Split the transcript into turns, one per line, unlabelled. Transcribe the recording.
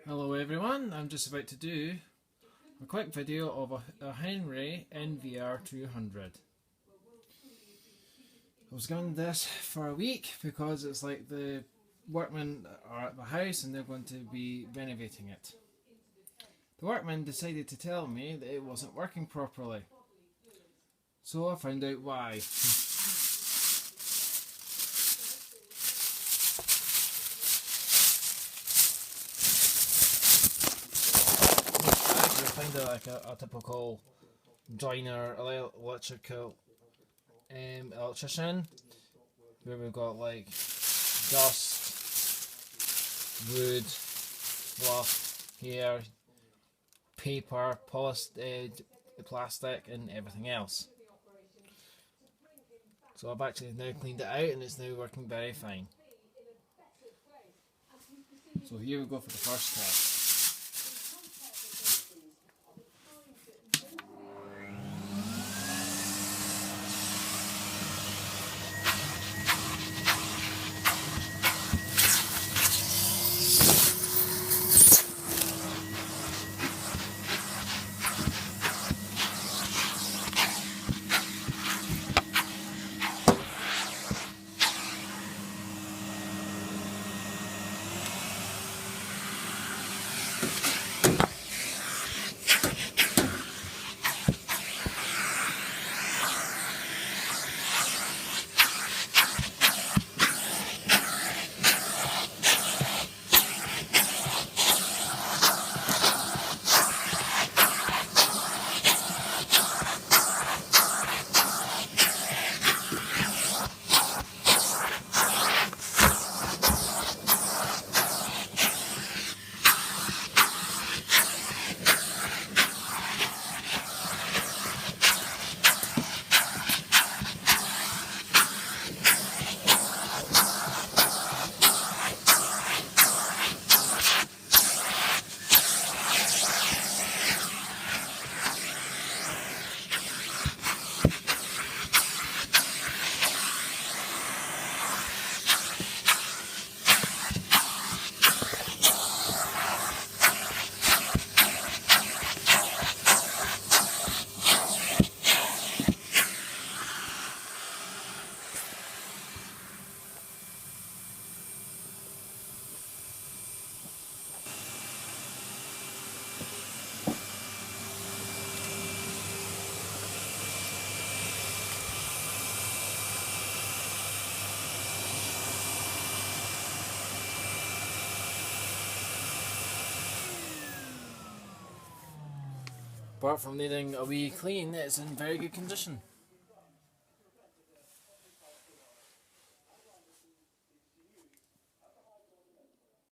Hello everyone, I'm just about to do a quick video of a Henry NVR 200. I was given this for a week because it's like the workmen are at the house and they're going to be renovating it. The workmen decided to tell me that it wasn't working properly, so I found out why. Find a typical joiner, electrician, where we've got like dust, wood, fluff, hair, paper, plastic and everything else. So I've actually now cleaned it out and it's now working very fine. So here we go for the first test. Apart from needing a wee clean, it's in very good condition.